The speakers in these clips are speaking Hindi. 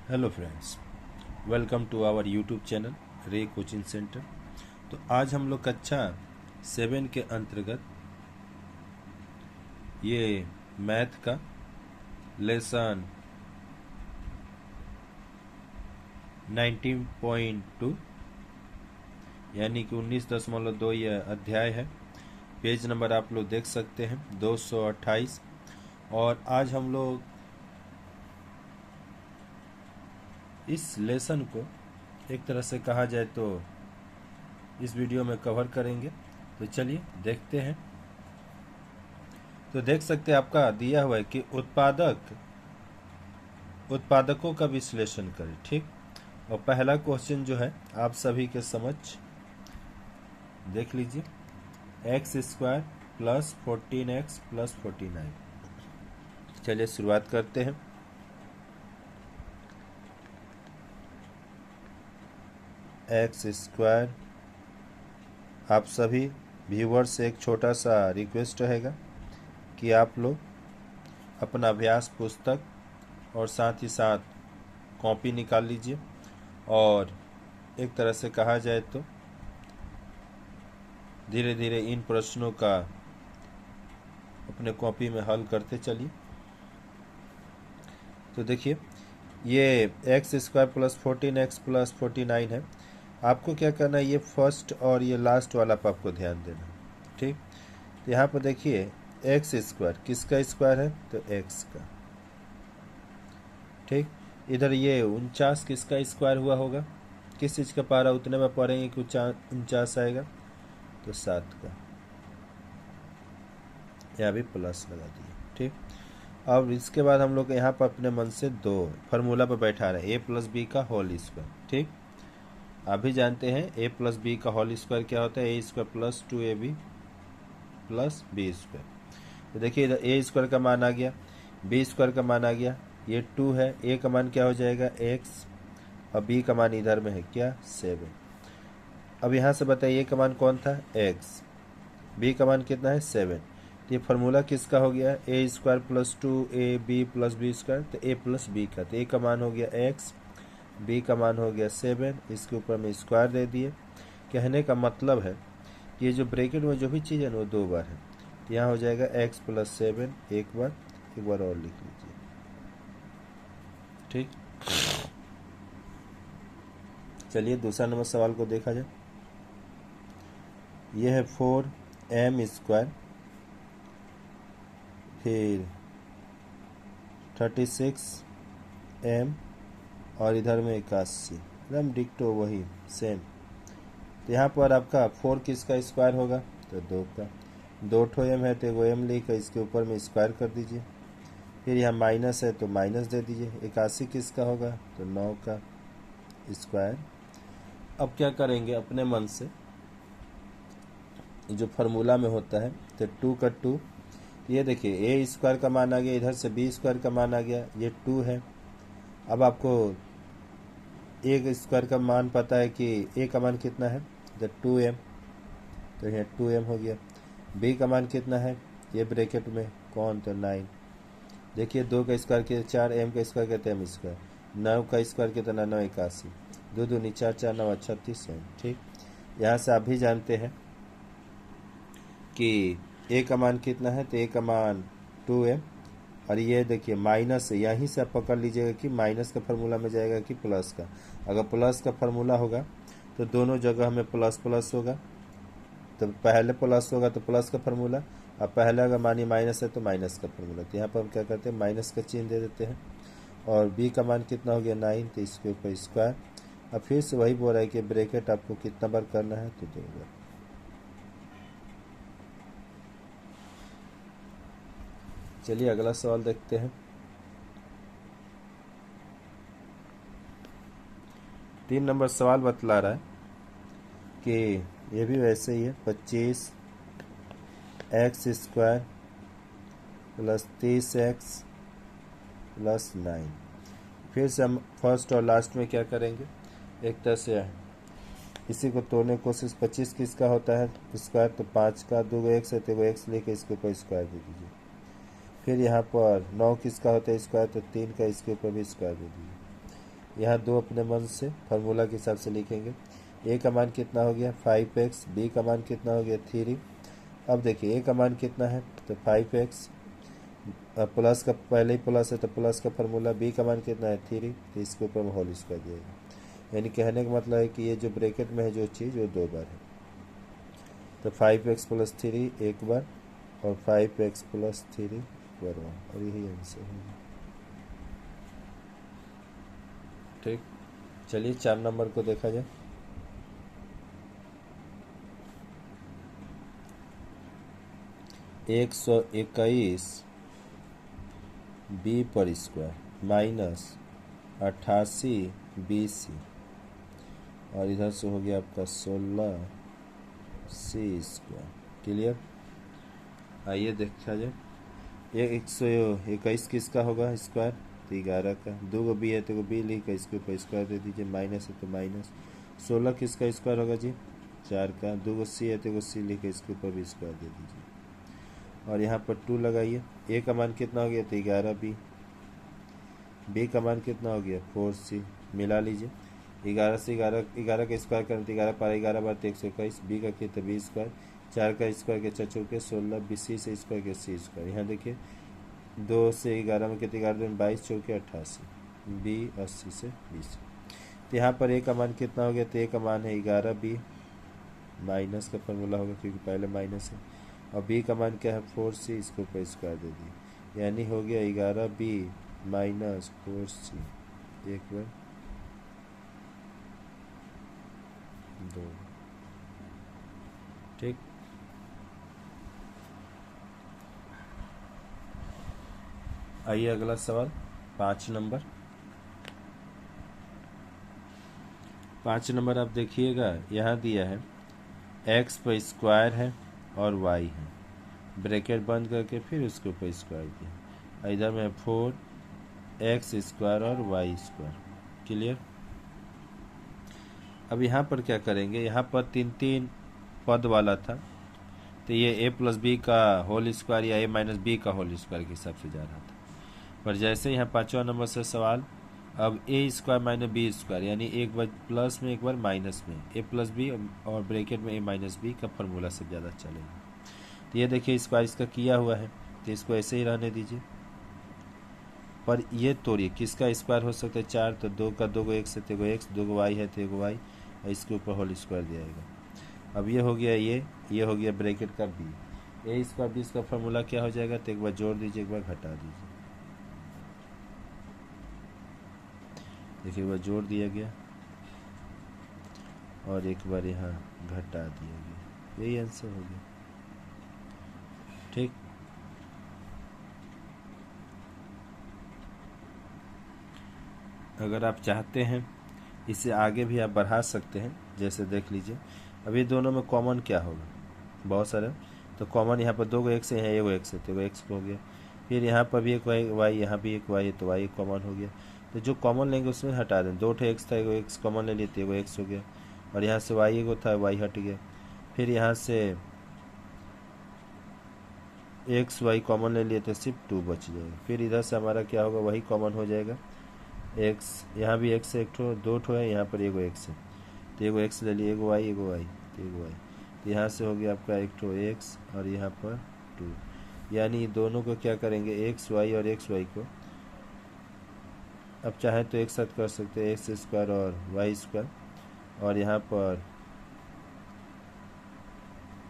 Hello friends, welcome to our YouTube channel Ray coaching centre. तो आज हम लोग कक्षा 7 के अंतर्गत ये मैथ का लेसन 19.2 यानी कि 19.2 यह अध्याय है। पेज नंबर आप लोग देख सकते हैं 228। और आज हम लोग इस लेसन को एक तरह से कहा जाए तो इस वीडियो में कवर करेंगे। तो चलिए देखते हैं। तो देख सकते हैं आपका दिया हुआ है कि उत्पादकों का विश्लेषण करें। ठीक, और पहला क्वेश्चन जो है आप सभी के समक्ष देख लीजिए, x square plus 14x plus 49। चलिए शुरुआत करते हैं। एक्स स्क्वायर, आप सभी व्यूवर्स से एक छोटा सा रिक्वेस्ट रहेगा कि आप लोग अपना अभ्यास पुस्तक और साथ ही साथ कॉपी निकाल लीजिए और एक तरह से कहा जाए तो धीरे धीरे इन प्रश्नों का अपने कॉपी में हल करते चलिए। तो देखिए, ये x square plus 14x plus 49 है। आपको क्या करना है, ये फर्स्ट और ये लास्ट वाला पर आपको ध्यान देना है। ठीक, तो यहाँ पर देखिए एक्स स्क्वायर किसका स्क्वायर है, तो एक्स का। ठीक, इधर ये 49 किसका स्क्वायर हुआ होगा, किस चीज़ का पारा उतने में पढ़ेंगे कि 49 आएगा, तो 7 का। यहाँ भी प्लस लगा दिए। ठीक, अब इसके बाद हम लोग यहाँ पर अपने मन से दो फार्मूला पर बैठा रहे हैं, ए प्लस बी का होल स्क्वायर। ठीक, आप भी जानते हैं ए प्लस बी का होल स्क्वायर क्या होता है, a square plus 2ab plus b square. तो देखिए इधर ए स्क्वायर का मान आ गया, बी स्क्वायर का मान आ गया, ये 2 है, ए का मान क्या हो जाएगा x, और बी का मान इधर में है क्या 7। अब यहाँ से बताइए ए का मान कौन था x, बी का मान कितना है 7। तो ये फार्मूला किसका हो गया, a square plus 2ab plus b square, तो ए प्लस बी का। तो ए का मान हो गया x, बी का मान हो गया 7, इसके ऊपर में स्क्वायर दे दिए। कहने का मतलब है कि ये जो ब्रैकेट में जो भी चीज़ है ना वो 2 बार है। तो यहाँ हो जाएगा x प्लस 7 एक बार और लिख लीजिए। ठीक, चलिए दूसरा नंबर सवाल को देखा जाए। यह है 4m स्क्वायर, फिर 36m और इधर में 81, एकदम डिक्टो वही सेम। तो यहाँ पर आपका 4 किसका स्क्वायर होगा, तो 2 का। 2 ठो m है तो एगो m लेकर इसके ऊपर में स्क्वायर कर दीजिए। फिर यहाँ माइनस है तो माइनस दे दीजिए। 81 किसका होगा, तो 9 का स्क्वायर। अब क्या करेंगे अपने मन से, जो फार्मूला में होता है तो 2 का 2, ये देखिए ए स्क्वायर का मान आ गया, इधर से बी स्क्वायर का मान आ गया, ये 2 है। अब आपको ए स्क्वायर का मान पता है कि ए का मान कितना है, तो 2m, तो यहाँ 2m हो गया। बी का मान कितना है, ये ब्रैकेट में कौन, तो 9। देखिए 2 का स्क्वायर किया 4, m का स्क्वायर कहते हैं m स्क्वायर। 9 का स्क्वायर कितना, 9 81, 2 दूनी 4, 4 9 36 है। ठीक, यहाँ से आप भी जानते हैं कि ए का मान कितना है, तो ए का मान 2m। और ये देखिए माइनस है, यहीं से आप पकड़ लीजिएगा कि माइनस का फार्मूला में जाएगा कि प्लस का। अगर प्लस का फार्मूला होगा तो दोनों जगह हमें प्लस प्लस होगा, तो पहले प्लस होगा तो प्लस का फार्मूला, अब पहले अगर मानिए माइनस है तो माइनस का फार्मूला। तो यहाँ पर हम क्या करते हैं, माइनस का चिन्ह दे देते हैं। और बी का मान कितना हो गया 9, तो इसके ऊपर स्क्वायर। अब फिर से वही बोल रहा है कि ब्रैकेट आपको कितना बार करना है, तो 2 बार। चलिए अगला सवाल देखते हैं। 3 नंबर सवाल बतला रहा है कि ये भी वैसे ही है, 25x square plus 30x plus 9। फिर से हम फर्स्ट और लास्ट में क्या करेंगे, एक तरह से इसी को तोड़ने की कोशिश। 25 किसका होता है स्क्वायर, तो 5 का। 2 x है तो एगो x लेके इसके ऊपर स्क्वायर दे दीजिए। फिर यहाँ पर 9 किसका होता है स्क्वायर, तो 3 का, इसके ऊपर भी स्क्वायर दे दीजिए। यहाँ दो अपने मन से फार्मूला के हिसाब से लिखेंगे। ए का मान कितना हो गया 5x, बी का मान कितना हो गया 3। अब देखिए ए का मान कितना है तो 5x, प्लस का पहले ही प्लस है तो प्लस का फार्मूला, बी का मान कितना है 3, तो इसके ऊपर में होल स्क्वायर दिएगा। यानी कहने का मतलब है कि ये जो ब्रैकेट में है जो चीज़ वो दो बार है। तो 5x + 3 एक बार और 5x + 3 एक बार, और यही आंसर है। ठीक, चलिए 4 नंबर को देखा जाए। $121 b² -88 bc, और इधर से हो गया आपका 16c²। क्लियर। आइए देखा जाए। ये 121 किसका होगा स्क्वायर तो 11 का, 2 को बी है तो बी लिख कर इसके ऊपर स्क्वायर दे दीजिए, माइनस है तो माइनस। 16 किसका स्क्वायर होगा जी 4 का, 2 को सी है तो सी लिख कर इसके ऊपर भी स्क्वायर दे दीजिए, और यहाँ पर 2 लगाइए। ए का मान कितना हो गया तो 11 बी का मान कितना हो गया 4c, मिला लीजिए। 11 से 11 का स्क्वायर करें तो 11 पारा 11 बार तो 121, बी का किया तो b², 4 का स्क्वायर के 4 चौके 16, बी सी से स्क्वायर के c²। यहाँ देखिए 2 से 11 में कितने 11 में 22 चौके 88, बी 80 से 20। तो यहाँ पर ए का मान कितना हो गया तो ए का मान है 11 बी, माइनस का फॉर्मूला होगा क्योंकि पहले माइनस है, और बी का मान क्या है 4c, इसको ऊपर स्क्वायर दे दिए, यानी हो गया 11 बी माइनस 4c, एक बार 2। ठीक, आइए अगला सवाल 5 नंबर। 5 नंबर आप देखिएगा, यहाँ दिया है x पर स्क्वायर है और y है, ब्रैकेट बंद करके फिर उसके ऊपर स्क्वायर दिया, इधर में 4x² और y²। क्लियर। अब यहाँ पर क्या करेंगे, यहाँ पर 3 पद वाला था तो ये a + b का होल स्क्वायर या a - b का होल स्क्वायर के हिसाब से जा रहा था, पर जैसे यहाँ 5वां नंबर से सवाल, अब a² - b² यानी एक बार प्लस में एक बार माइनस में, a + b और ब्रैकेट में a - b का फार्मूला से ज़्यादा चलेगा। तो ये देखिए स्क्वायर इसका किया हुआ है तो इसको ऐसे ही रहने दीजिए, पर ये तोड़िए किसका स्क्वायर हो सकता है 4, तो 2 का 2 को x है तो एगो x, 2 को y है तो एगो y, और इसके ऊपर होल स्क्वायर दिया जाएगा। अब ये हो गया ये हो गया ब्रैकेट का b, a² b इसका फार्मूला क्या हो जाएगा तो एक बार जोड़ दीजिए एक बार घटा दीजिए, देखिए एक बार जोड़ दिया गया और एक बार यहाँ घटा दिया गया, यही आंसर हो गया। ठीक, अगर आप चाहते हैं इसे आगे भी आप बढ़ा सकते हैं, जैसे देख लीजिए अभी दोनों में कॉमन क्या होगा, बहुत सारे, तो कॉमन यहाँ पर 2 को x है, एगो x है तो एगो x हो गया, फिर यहाँ पर भी एक y, यहाँ भी एक y है तो y कॉमन हो गया, तो जो कॉमन लेंगे उसमें हटा दें, 2 x था एगो x कॉमन ले लिए तो एगो x हो गया, और यहाँ से y एगो था y हट गया, फिर यहाँ से x y कॉमन ले लिए तो सिर्फ 2 बच जाएगा, फिर इधर से हमारा क्या होगा वही कॉमन हो जाएगा x, यहाँ भी x है एक ठो 2 ठो है, यहाँ पर एगो x है तो एगो x ले लिए, एगो y तो एगो y, तो यहाँ से हो गया आपका एक ठो x और यहाँ पर 2, यानी दोनों को क्या करेंगे x y और x y को, अब चाहे तो एक साथ कर सकते हैं x² और y², और यहाँ पर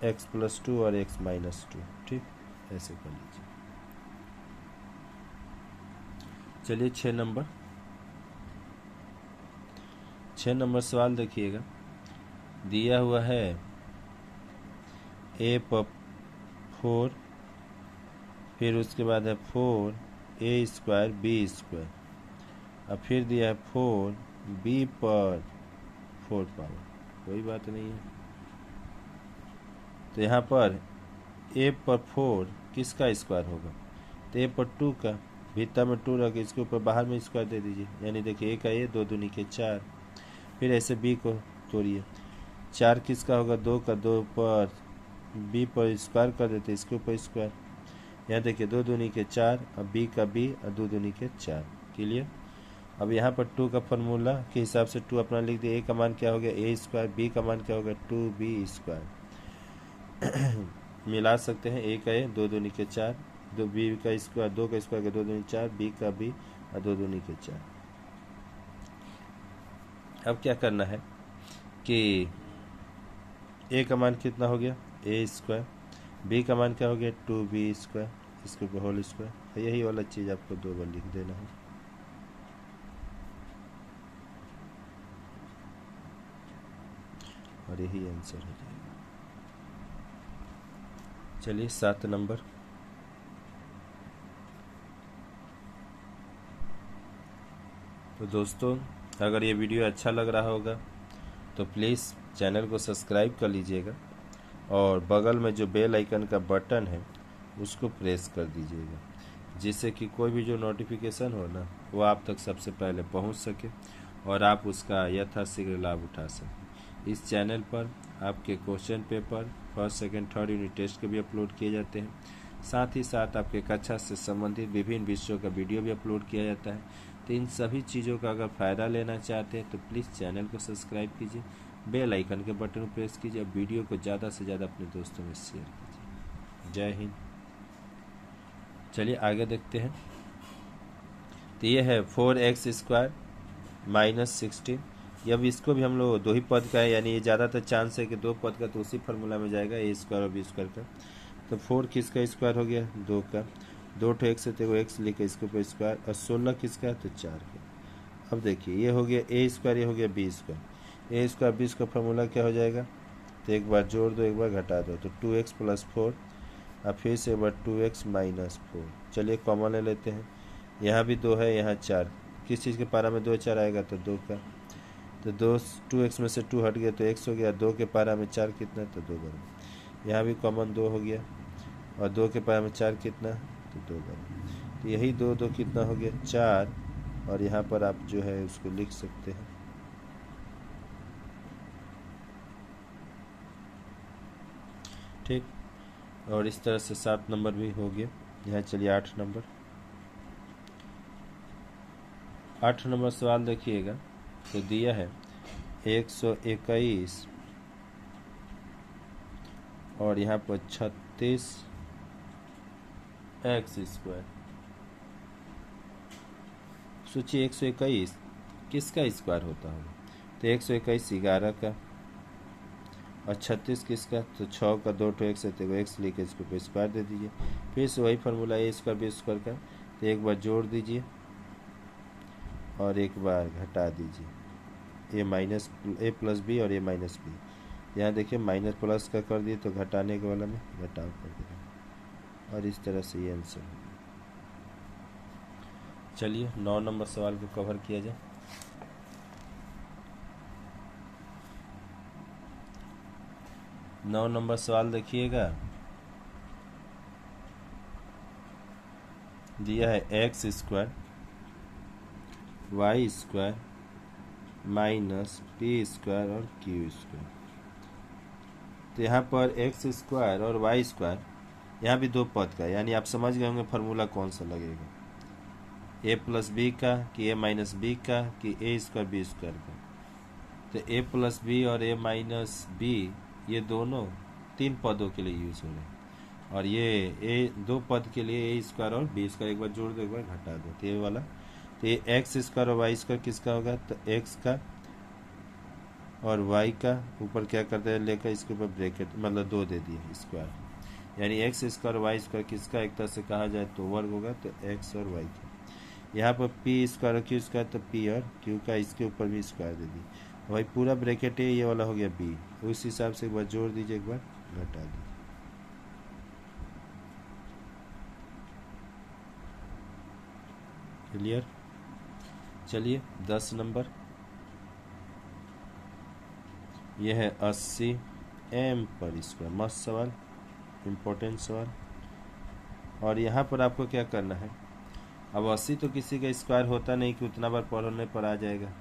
x + 2 और x - 2। ठीक, ऐसे कर लीजिए। चलिए 6 नंबर सवाल देखिएगा, दिया हुआ है a पर 4, फिर उसके बाद है 4a² b², अब फिर दिया है 4b पर 4 पावर, कोई बात नहीं है। तो यहाँ पर a पर 4 किसका स्क्वायर होगा तो a पर 2 का, भीतर में 2 रख इसके ऊपर बाहर में स्क्वायर दे दीजिए, यानी देखिए a का a, 2 दूनी के 4, फिर ऐसे b को तोड़िए, 4 किसका होगा 2 का, 2 पर b पर स्क्वायर कर देते इसके ऊपर स्क्वायर, यहाँ देखिए 2 दूनी के 4, अब b का b और 2 दूनी के 4। क्लियर। अब यहाँ पर 2 का फॉर्मूला के हिसाब से 2 अपना लिख दिया। a का मान क्या हो गया a स्क्वायर, b का मान क्या हो गया 2b स्क्वायर। मिला सकते हैं, a का a, 2 दूनी के 4, 2b का स्क्वायर, 2 का स्क्वायर का 2 दूनी 4, b का b और 2 दूनी के 4। अब क्या करना है कि a का मान कितना हो गया a स्क्वायर, b का मान क्या हो गया 2b स्क्वायर, इसके ऊपर होल स्क्वायर। यही वाला चीज़ आपको 2 बार लिख देना है। और यही आंसर हो जाएगा। चलिए 7 नंबर। तो दोस्तों, अगर ये वीडियो अच्छा लग रहा होगा तो प्लीज़ चैनल को सब्सक्राइब कर लीजिएगा और बगल में जो बेल आइकन का बटन है उसको प्रेस कर दीजिएगा, जिससे कि कोई भी जो नोटिफिकेशन हो ना वो आप तक सबसे पहले पहुंच सके और आप उसका यथाशीघ्र लाभ उठा सकें। इस चैनल पर आपके question paper first second third unit test के भी अपलोड किए जाते हैं। साथ ही साथ आपके कक्षा से संबंधित विभिन्न विषयों का वीडियो भी अपलोड किया जाता है। तो इन सभी चीज़ों का अगर फ़ायदा लेना चाहते हैं तो प्लीज़ चैनल को सब्सक्राइब कीजिए, बेल आइकन के बटन को प्रेस कीजिए और वीडियो को ज़्यादा से ज़्यादा अपने दोस्तों में शेयर कीजिए। जय हिंद। चलिए आगे देखते हैं। तो ये है 4x स्क्वायर माइनस 16। अब इसको भी हम लोग 2 ही पद का है, यानी ये ज़्यादातर चांस है कि 2 पद का, तो उसी फार्मूला में जाएगा a स्क्वायर और b स्क्वायर का। तो 4 किसका स्क्वायर हो गया 2 का, 2 ठो x है तो x लिखे इसके ऊपर स्क्वायर, और 16 किसका है तो 4 का। अब देखिए ये हो गया a स्क्वायर, ये हो गया b square. a square b square formula क्या हो जाएगा, तो एक बार जोड़ दो एक बार घटा दो, तो 2x प्लस 4, अब फिर से एक बार 2x माइनस 4। चलिए कॉमन ले लेते हैं, यहाँ भी 2 है यहाँ 4, किस चीज़ के पारा में 2 4 आएगा तो 2 का, तो 2x में से 2 हट गया तो x हो गया, 2 के पारा में 4 कितना तो 2 बार। यहाँ भी कॉमन 2 हो गया और 2 के पारा में 4 कितना तो 2 बार। तो यही 2 2 कितना हो गया 4, और यहाँ पर आप जो है उसको लिख सकते हैं। ठीक, और इस तरह से 7 नंबर भी हो गया। यहाँ चलिए 8 नंबर। 8 नंबर सवाल देखिएगा, तो दिया है 121 और यहाँ पर 36 x स्क्वायर। सोचिए 121 किसका स्क्वायर होता होगा, तो 121 11 का, और 36 किसका तो 6 का, 2 ठो x है तो x लेके इसके ऊपर स्क्वायर दे दीजिए। फिर से वही formula a square b square का, तो एक बार जोड़ दीजिए और एक बार घटा दीजिए, a प्लस b और a माइनस b। यहाँ देखिए माइनस प्लस का कर दिए तो घटाने के वाला में घटाव कर दिया, और इस तरह से ये आंसर हो गया। चलिए 9 नंबर सवाल को कवर किया जाए। 9 नंबर सवाल देखिएगा, दिया है x square Y square minus P square और क्यू स्क्वायर। तो यहाँ पर x स्क्वायर और वाई स्क्वायर, यहाँ भी 2 पद का, यानी आप समझ गए होंगे फार्मूला कौन सा लगेगा, a प्लस बी का कि a माइनस बी का कि a स्क्वायर b स्क्वायर का। तो a प्लस बी और a माइनस बी ये दोनों 3 पदों के लिए यूज़ हो रहे हैं, और ये 2 पद के लिए a स्क्वायर और b स्क्वायर, एक बार जोड़ दो एक बार घटा दो, तो ये वाला। तो ये एक्स स्क्वायर और वाई स्क्वायर किसका होगा, तो x का और y का ऊपर क्या करते हैं लेकर इसके ऊपर ब्रैकेट मतलब 2 दे दिए स्क्वायर, यानी एक्स स्क्वायर वाई स्क्वायर किसका एक तरह से कहा जाए तो वर्ग होगा, तो x और y का। यहाँ पर p स्क्वायर और q स्क्वायर, तो p और q का इसके ऊपर भी स्क्वायर दे दिए, वही पूरा ब्रैकेट है, ये वाला हो गया b। उस हिसाब से एक बार जोड़ दीजिए एक बार घटा दीजिए। क्लियर। चलिए 10 नंबर, यह है 80 m पर स्क्वायर। मस्त सवाल, इम्पोर्टेंट सवाल। और यहाँ पर आपको क्या करना है, अब 80 तो किसी का स्क्वायर होता नहीं कि उतना बार पढ़ने पर आ जाएगा,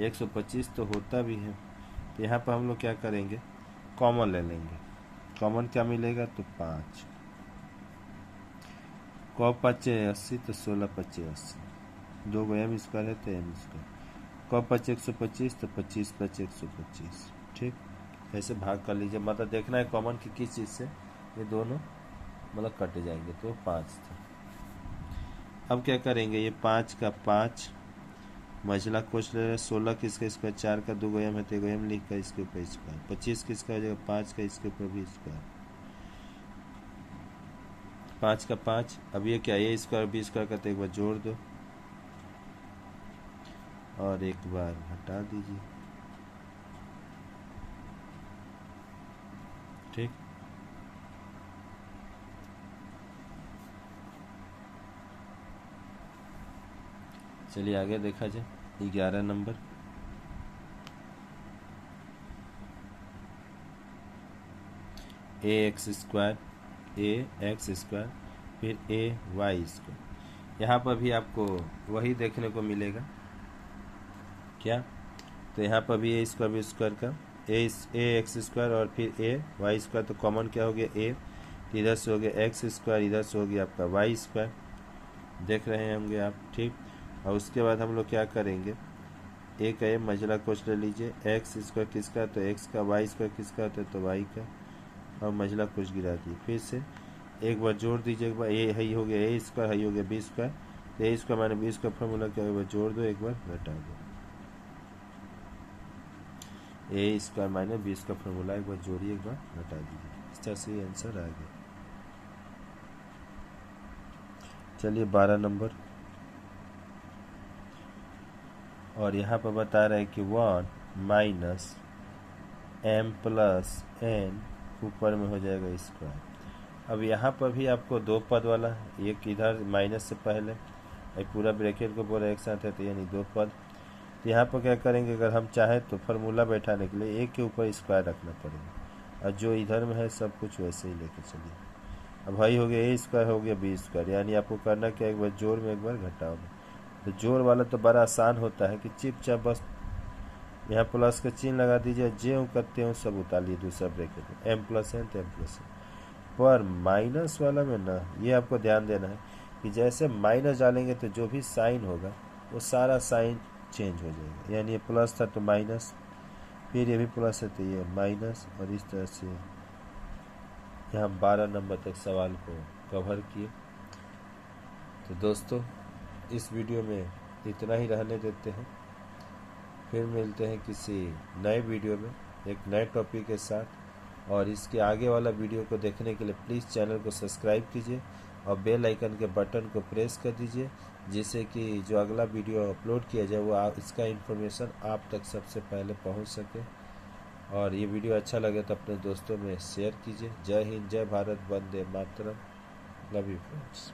125 तो होता भी है। तो यहाँ पर हम लोग क्या करेंगे, कॉमन ले लेंगे। कॉमन क्या मिलेगा तो 5, कौ 5 80 तो 16 5 80, 2 को m स्क्वायर है तो m स्क्वायर। कब 5 125 तो 25 5 125। ठीक, ऐसे भाग कर लीजिए। मतलब देखना है कॉमन की किस चीज़ से ये दोनों मतलब कटे जाएंगे। तो 5 था। अब क्या करेंगे, ये 5 का 5 मझला कोच ले रहे 16 किसका स्क्वायर, 4 का 2 m है तो 1 m लिख कर इसके ऊपर स्क्वायर, 25 किसका हो जाएगा 5 का, इसके ऊपर भी स्क्वायर, 5 का 5। अब ये क्या, a स्क्वायर b स्क्वायर का तो एक बार जोड़ दो और एक बार हटा दीजिए। ठीक, चलिए आगे देखा जाए। 11 नंबर, ax स्क्वायर फिर ay स्क्वायर। यहाँ पर भी आपको वही देखने को मिलेगा क्या, तो यहाँ पर भी ए स्क्वायर बी स्क्वायर का ए एक्स स्क्वायर और फिर ए वाई स्क्वायर, तो कॉमन क्या हो गया ए, इधर से हो गया एक्स स्क्वायर, इधर से हो गया आपका वाई स्क्वायर, देख रहे होंगे आप। ठीक, और उसके बाद हम लोग क्या करेंगे, ए का ए मझला कोच ले लीजिए, एक्स स्क्वायर किसका तो एक्स का, वाई स्क्वायर किसका होता है तो वाई का, और मझला कोच गिरा दिए। फिर से एक बार जोड़ दीजिए, एक बार ए हई हो गया ए स्क्वायर, हई हो गया बी स्क्वायर, तो a square minus b square formula क्या, एक बार जोड़ दो एक बार घटा दो, a square minus b square formula एक बार जोड़िए एक बार घटा दीजिए। इस तरह से ये आंसर आ गया। चलिए 12 नंबर, और यहाँ पर बता रहे हैं कि 1 माइनस m प्लस n ऊपर में हो जाएगा स्क्वायर। अब यहाँ पर भी आपको दो पद वाला, एक इधर माइनस से पहले पूरा ब्रैकेट को पूरा एक साथ है तो यानी दो पद। तो यहाँ पर क्या करेंगे, अगर हम चाहें तो फार्मूला बैठाने के लिए एक के ऊपर स्क्वायर रखना पड़ेगा, और जो इधर में है सब कुछ वैसे ही लेके चलिए। अब भाई हो गया ए स्क्वायर हो गया बी स्क्वायर, यानी आपको करना क्या, एक बार जोड़ में एक बार घटाओगे। तो जोड़ वाला तो बड़ा आसान होता है कि चिपचाप बस यहाँ प्लस का चिन्ह लगा दीजिए, जो करते हो सब उतार लिए दूसरा ब्रैकेट में, m प्लस n तो m प्लस n। पर माइनस वाला में ना, ये आपको ध्यान देना है कि जैसे माइनस डालेंगे तो जो भी साइन होगा वो सारा साइन चेंज हो जाएगा, यानी ये प्लस था तो माइनस, फिर ये भी प्लस है तो ये माइनस, और इस तरह से यहाँ 12 नंबर तक सवाल को कवर किए। तो दोस्तों इस वीडियो में इतना ही रहने देते हैं, फिर मिलते हैं किसी नए वीडियो में एक नए टॉपिक के साथ। और इसके आगे वाला वीडियो को देखने के लिए प्लीज़ चैनल को सब्सक्राइब कीजिए और बेल आइकन के बटन को प्रेस कर दीजिए, जिससे कि जो अगला वीडियो अपलोड किया जाए वो इसका इन्फॉर्मेशन आप तक सबसे पहले पहुंच सके। और ये वीडियो अच्छा लगे तो अपने दोस्तों में शेयर कीजिए। जय हिंद, जय Bharat, Vande Mataram, love you friends.